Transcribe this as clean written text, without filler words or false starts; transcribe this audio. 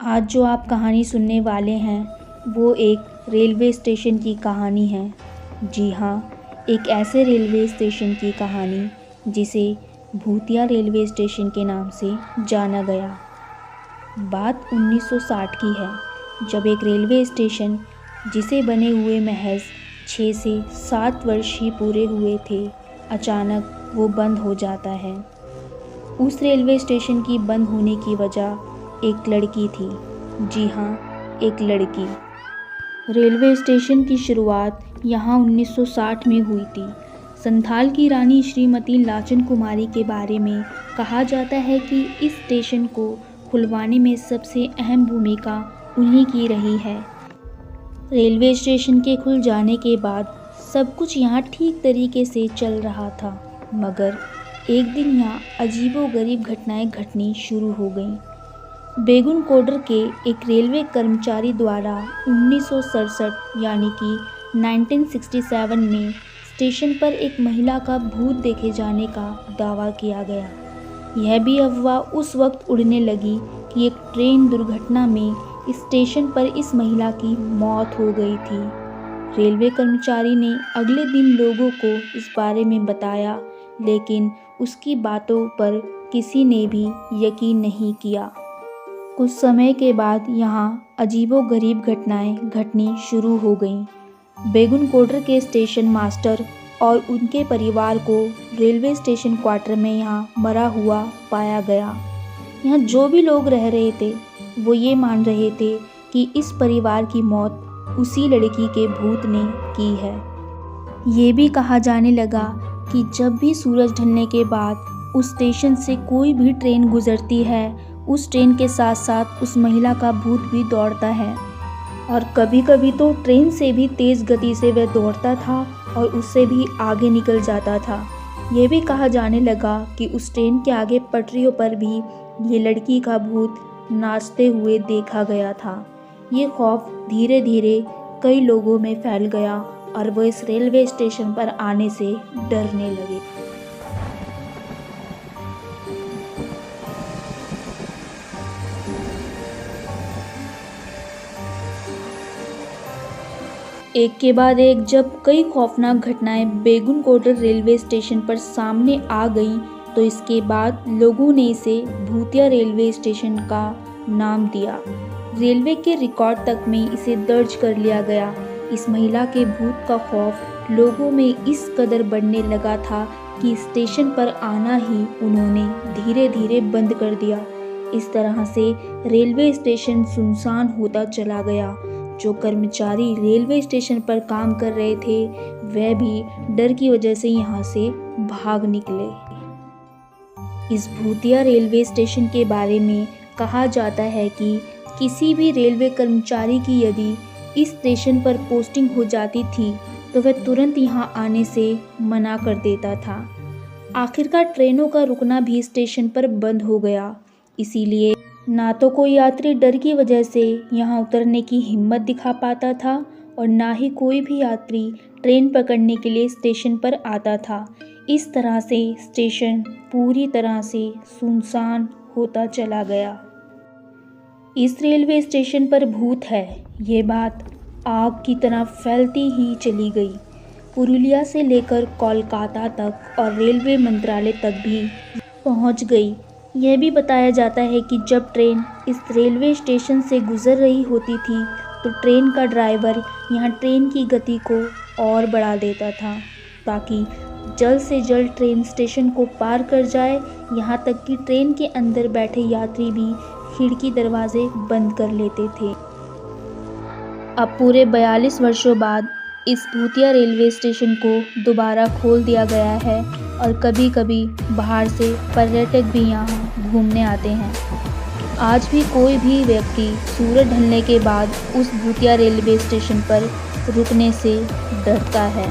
आज जो आप कहानी सुनने वाले हैं वो एक रेलवे स्टेशन की कहानी है। जी हाँ, एक ऐसे रेलवे स्टेशन की कहानी जिसे भूतिया रेलवे स्टेशन के नाम से जाना गया। बात 1960 की है, जब एक रेलवे स्टेशन जिसे बने हुए महज 6 से 7 वर्ष ही पूरे हुए थे, अचानक वो बंद हो जाता है। उस रेलवे स्टेशन की बंद होने की वजह एक लड़की थी। जी हाँ, एक लड़की। रेलवे स्टेशन की शुरुआत यहाँ 1960 में हुई थी। संथाल की रानी श्रीमती लाचन कुमारी के बारे में कहा जाता है कि इस स्टेशन को खुलवाने में सबसे अहम भूमिका उन्हीं की रही है। रेलवे स्टेशन के खुल जाने के बाद सब कुछ यहाँ ठीक तरीके से चल रहा था, मगर एक दिन यहाँ अजीबोगरीब घटनाएं घटनी शुरू हो गईं। बेगुन कोडर के एक रेलवे कर्मचारी द्वारा 1967 यानी कि 1967 में स्टेशन पर एक महिला का भूत देखे जाने का दावा किया गया। यह भी अफवाह उस वक्त उड़ने लगी कि एक ट्रेन दुर्घटना में इस स्टेशन पर इस महिला की मौत हो गई थी। रेलवे कर्मचारी ने अगले दिन लोगों को इस बारे में बताया, लेकिन उसकी बातों पर किसी ने भी यकीन नहीं किया। कुछ समय के बाद यहाँ अजीबोगरीब घटनाएं घटनी शुरू हो गईं। बेगुन कोडर के स्टेशन मास्टर और उनके परिवार को रेलवे स्टेशन क्वार्टर में यहाँ मरा हुआ पाया गया। यहाँ जो भी लोग रह रहे थे वो ये मान रहे थे कि इस परिवार की मौत उसी लड़की के भूत ने की है। ये भी कहा जाने लगा कि जब भी सूरज ढलने के बाद उस स्टेशन से कोई भी ट्रेन गुजरती है, उस ट्रेन के साथ साथ उस महिला का भूत भी दौड़ता है। और कभी कभी तो ट्रेन से भी तेज़ गति से वह दौड़ता था और उससे भी आगे निकल जाता था। ये भी कहा जाने लगा कि उस ट्रेन के आगे पटरियों पर भी ये लड़की का भूत नाचते हुए देखा गया था। ये खौफ धीरे धीरे कई लोगों में फैल गया और वह इस रेलवे स्टेशन पर आने से डरने लगे। एक के बाद एक जब कई खौफनाक घटनाएं बेगुन कोडर रेलवे स्टेशन पर सामने आ गईं, तो इसके बाद लोगों ने इसे भूतिया रेलवे स्टेशन का नाम दिया। रेलवे के रिकॉर्ड तक में इसे दर्ज कर लिया गया। इस महिला के भूत का खौफ लोगों में इस कदर बढ़ने लगा था कि स्टेशन पर आना ही उन्होंने धीरे धीरे बंद कर दिया। इस तरह से रेलवे स्टेशन सुनसान होता चला गया। जो कर्मचारी रेलवे स्टेशन पर काम कर रहे थे वह भी डर की वजह से यहाँ से भाग निकले। इस भूतिया रेलवे स्टेशन के बारे में कहा जाता है कि किसी भी रेलवे कर्मचारी की यदि इस स्टेशन पर पोस्टिंग हो जाती थी तो वह तुरंत यहाँ आने से मना कर देता था। आखिरकार ट्रेनों का रुकना भी स्टेशन पर बंद हो गया, इसीलिए ना तो कोई यात्री डर की वजह से यहाँ उतरने की हिम्मत दिखा पाता था और ना ही कोई भी यात्री ट्रेन पकड़ने के लिए स्टेशन पर आता था। इस तरह से स्टेशन पूरी तरह से सुनसान होता चला गया। इस रेलवे स्टेशन पर भूत है, ये बात आग की तरह फैलती ही चली गई। पुरुलिया से लेकर कोलकाता तक और रेलवे मंत्रालय तक भी पहुंच गई। यह भी बताया जाता है कि जब ट्रेन इस रेलवे स्टेशन से गुजर रही होती थी तो ट्रेन का ड्राइवर यहाँ ट्रेन की गति को और बढ़ा देता था ताकि जल्द से जल्द ट्रेन स्टेशन को पार कर जाए। यहाँ तक कि ट्रेन के अंदर बैठे यात्री भी खिड़की दरवाजे बंद कर लेते थे। अब पूरे 42 वर्षों बाद इस भूतिया रेलवे स्टेशन को दोबारा खोल दिया गया है और कभी कभी बाहर से पर्यटक भी यहाँ घूमने आते हैं। आज भी कोई भी व्यक्ति सूरज ढलने के बाद उस भूतिया रेलवे स्टेशन पर रुकने से डरता है।